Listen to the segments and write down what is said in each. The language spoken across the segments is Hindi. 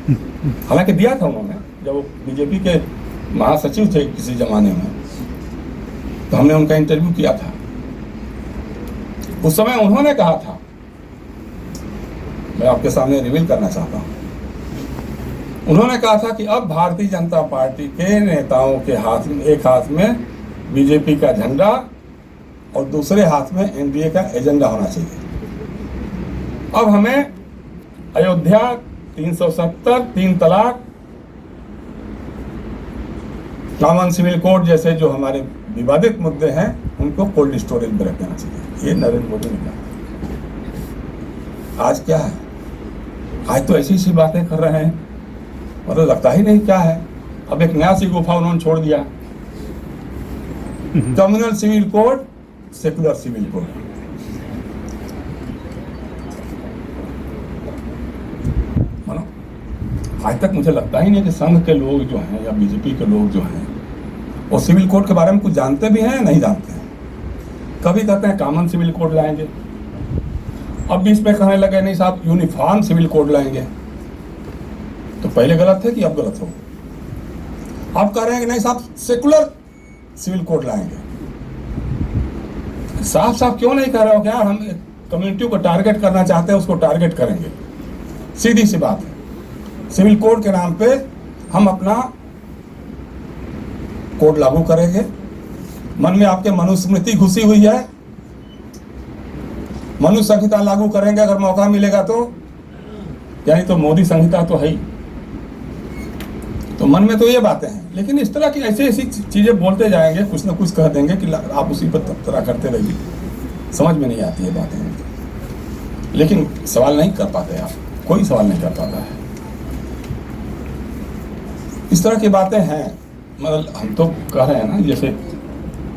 हालांकि दिया था उन्होंने, जब वो बीजेपी के महासचिव थे किसी जमाने में, तो हमने उनका इंटरव्यू किया था। उस समय उन्होंने कहा था, मैं आपके सामने रिवील करना चाहता हूं, उन्होंने कहा था कि अब भारतीय जनता पार्टी के नेताओं के हाथ में, एक हाथ में बीजेपी का झंडा और दूसरे हाथ में एनडीए का एजेंडा होना चाहिए। अब हमें अयोध्या, 370, 3 तलाक, कॉमन सिविल कोड जैसे जो हमारे विवादित मुद्दे हैं उनको कोल्ड स्टोरेज में रख देना चाहिए। ये नरेंद्र मोदी ने कहा। आज क्या है? आज तो ऐसी ऐसी बातें कर रहे हैं, मतलब लगता ही नहीं क्या है। अब एक नया सी गुफा उन्होंने छोड़ दिया, communal civil code, secular civil code. आज तक मुझे लगता ही नहीं कि संघ के लोग जो हैं या बीजेपी के लोग जो हैं वो सिविल कोड के बारे में कुछ जानते भी हैं, नहीं जानते हैं। कभी कहते हैं कॉमन सिविल कोड लाएंगे, अब बीच में कहने लगे नहीं साहब यूनिफॉर्म सिविल कोड लाएंगे। तो पहले गलत थे कि अब गलत हो? अब कह रहे हैं कि नहीं साहब सेकुलर सिविल कोड लाएंगे। साफ साफ क्यों नहीं कह रहे हो क्या? हम कम्युनिटी को टारगेट करना चाहते हैं, उसको टारगेट करेंगे। सीधी सी बात है। सिविल कोड के नाम पे हम अपना कोड लागू करेंगे। मन में आपके मनुस्मृति घुसी हुई है, मनु संहिता लागू करेंगे अगर मौका मिलेगा तो, यानी तो मोदी संहिता तो है ही। तो मन में तो ये बातें हैं, लेकिन इस तरह की ऐसी ऐसी चीजें बोलते जाएंगे, कुछ ना कुछ कह देंगे कि आप उसी पर तरह करते रहिए। समझ में नहीं आती है बातें, लेकिन सवाल नहीं कर पाते आप, कोई सवाल नहीं कर पाता है। इस तरह की बातें हैं। मतलब हम तो कह रहे हैं ना, जैसे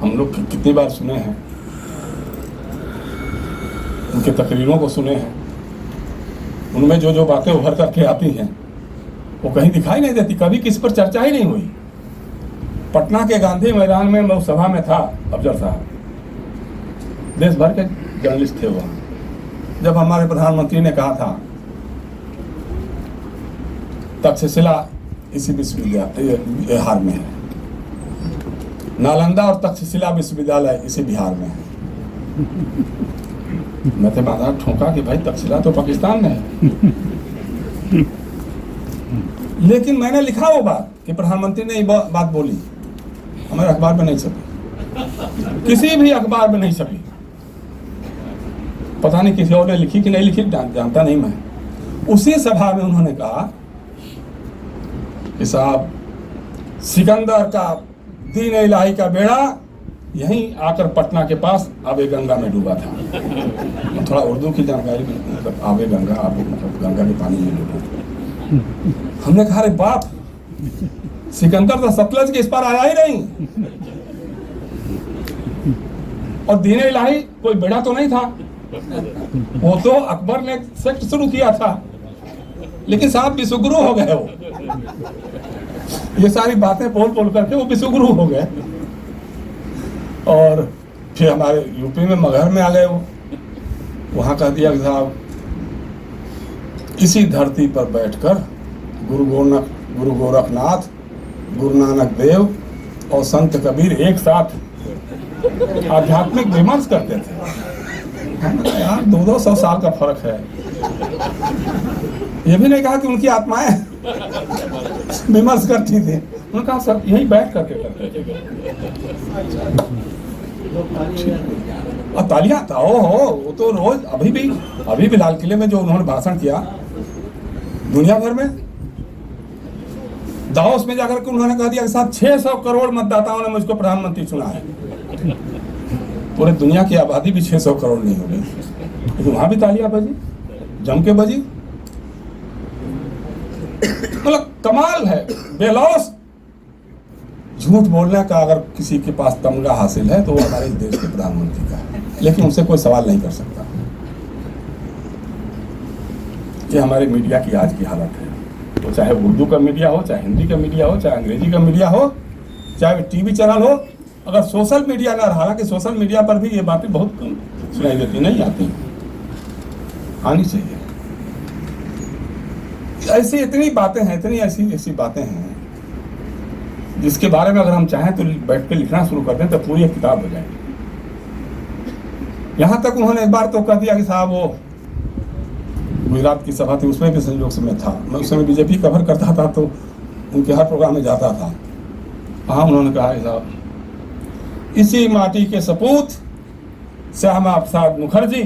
हम लोग कितनी बार सुने हैं, उनके तकरीरों को सुने हैं, उनमें जो जो बातें उभर करके आती हैं वो कहीं दिखाई नहीं देती। कभी किस पर चर्चा ही नहीं हुई। पटना के गांधी मैदान में मैं उस सभा में था, अफजल साहब, देश भर के जर्नलिस्ट थे वहाँ, जब हमारे प्रधानमंत्री ने कहा था तक्षशिला इसी विश्वविद्यालय बिहार में है, नालंदा और तक्षशिला विश्वविद्यालय इसी बिहार में है। मैं तो बाधा ठोका कि भाई तक्षशिला तो पाकिस्तान में है। लेकिन मैंने लिखा वो बात कि प्रधानमंत्री ने ये बात बोली, हमारे अखबार में नहीं छपी, किसी भी अखबार में नहीं छपी। पता नहीं किसी और ने लिखी कि नहीं लिखी, जानता नहीं मैं। उसी सभा में उन्होंने कहा कि साहब सिकंदर का दीन इलाही का बेड़ा यहीं आकर पटना के पास आबे गंगा में डूबा था। थोड़ा उर्दू की जानकारी भी, मतलब आबे गंगा, आबे मतलब गंगा के पानी में डूबा। हमने कहा अरे बाप, सिकंदर तो सतलज के इस पार आया ही नहीं, और दीन इलाही कोई बेड़ा तो नहीं था, वो तो अकबर ने सेक्ट शुरू किया था। लेकिन साहब विश्वगुरु हो गए वो, ये सारी बातें बोल बोल करके वो विश्वगुरु हो गए। और फिर हमारे यूपी में मगहर में आ गए वो, वहां कह दिया कि साहब इसी धरती पर बैठकर गुरु गोरखनाथ, गुरु नानक देव और संत कबीर एक साथ आध्यात्मिक विमर्श करते थे। यार 200 साल का फर्क है। ये भी नहीं कहा कि उनकी आत्माएं विमर्श करती थी, उन्होंने कहा सब यही बैठ करके करते थे। और तालियां था, वो तो रोज अभी भी लाल किले में जो उन्होंने भाषण किया, दुनिया भर में दाओस में जाकर के उन्होंने कहा दिया कि साहब 600 करोड़ मतदाताओं ने मुझको प्रधानमंत्री चुना है। पूरे दुनिया की आबादी भी 600 करोड़ नहीं हो गई, लेकिन वहां भी तालियां बजी, जम के बजी। मतलब कमाल है, बेलौस झूठ बोलने का अगर किसी के पास तमगा हासिल है तो वो हमारे देश के प्रधानमंत्री का है, लेकिन उनसे कोई सवाल नहीं कर सकता। ये हमारे मीडिया की आज की हालत है। तो चाहे उर्दू का मीडिया हो, चाहे हिंदी का मीडिया हो, चाहे अंग्रेजी का मीडिया हो, चाहे टीवी चैनल हो, अगर सोशल मीडिया ना रहा, हालांकि सोशल मीडिया पर भी ये बातें बहुत कम सुनाई देती, नहीं आती, आनी चाहिए। ऐसी इतनी बातें हैं, इतनी ऐसी ऐसी बातें हैं जिसके बारे में अगर हम चाहें तो बैठ के लिखना शुरू कर दें तो पूरी एक किताब हो जाएगी। यहाँ तक उन्होंने एक बार तो कह दिया कि साहब वो गुजरात की सभा थी, उसमें भी संयोग से मैं था, मैं उस समय बीजेपी कवर करता था तो उनके हर प्रोग्राम में जाता था। वहाँ उन्होंने कहा कि साहब इसी माटी के सपूत श्यामा प्रसाद मुखर्जी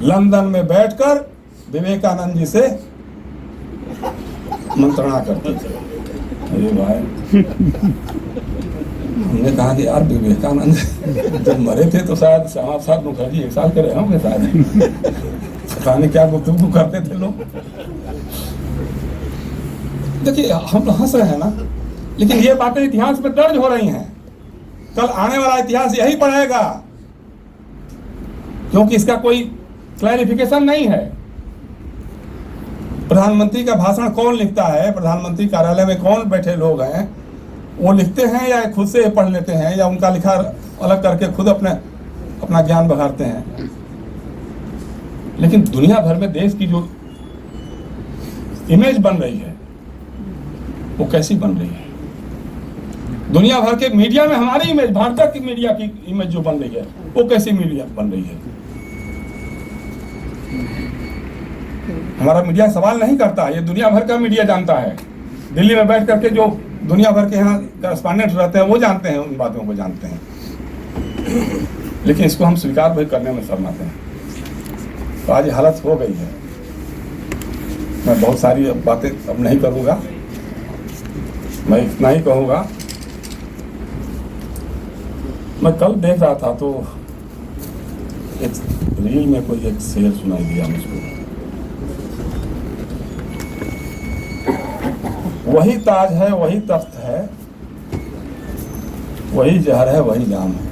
लंदन में बैठकर विवेकानंद जी से मंत्रणा करते थे। अरे भाई, हमने कहा कि यार विवेकानंद जब मरे थे तो शायद श्यामा प्रसाद मुखर्जी 1 साल के रहे होंगे शायद, पता नहीं क्या गुफ्तगू करते थे लोग। देखिए हम लोग हंस रहे हैं ना, लेकिन ये बातें इतिहास में दर्ज हो रही हैं। कल आने वाला इतिहास यही पढ़ेगा, क्योंकि इसका कोई क्लैरिफिकेशन नहीं है। प्रधानमंत्री का भाषण कौन लिखता है, प्रधानमंत्री कार्यालय में कौन बैठे लोग हैं, वो लिखते हैं या खुद से पढ़ लेते हैं या उनका लिखा अलग करके खुद अपना ज्ञान बढ़ाते हैं। लेकिन दुनिया भर में देश की जो इमेज बन रही है वो कैसी बन रही है? दुनिया भर के मीडिया में हमारी इमेज, भारत की मीडिया की इमेज जो बन रही है वो कैसी मीडिया बन रही है? हमारा मीडिया सवाल नहीं करता, ये दुनिया भर का मीडिया जानता है। दिल्ली में बैठ करके जो दुनिया भर के यहाँ करस्पॉन्डेंट रहते हैं वो जानते हैं, उन बातों को जानते हैं, लेकिन इसको हम स्वीकार भी करने में शर्माते हैं। तो आज हालत हो गई है। मैं बहुत सारी बातें अब नहीं करूँगा, मैं इतना ही कहूँगा। मैं कल देख रहा था तो एक रील में कोई एक शेर सुनाई दिया मुझको, वही ताज है, वही तख्त है, वही जहर है, वही जाम है,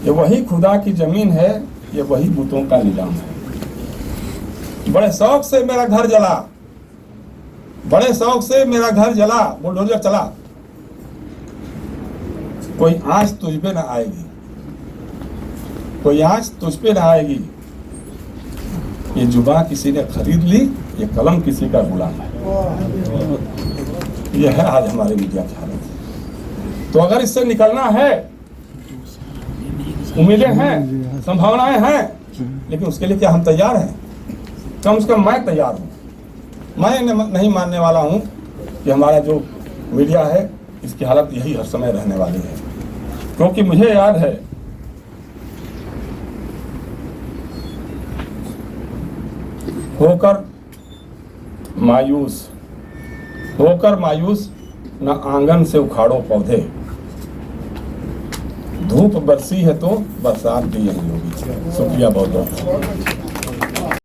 ये वही खुदा की जमीन है, ये वही बुतों का निजाम है। बड़े शौक से मेरा घर जला, बड़े शौक से मेरा घर जला, बुलडोजर चला, कोई आंच तुझ पे ना आएगी, कोई आंच तुझ पे ना आएगी। ये जुबान किसी ने खरीद ली, ये कलम किसी का गुलाम है। ये है आज हमारे मीडिया की हालत। तो अगर इससे निकलना है, उम्मीदें हैं, संभावनाएं हैं, लेकिन उसके लिए क्या हम तैयार हैं? कम से कम मैं तैयार हूं। मैं नहीं मानने वाला हूं कि हमारा जो मीडिया है इसकी हालत यही हर समय रहने वाली है, क्योंकि मुझे याद है होकर मायूस न आंगन से उखाड़ो पौधे, धूप बरसी है तो बरसात भी यही होगी। शुक्रिया बहुत बहुत।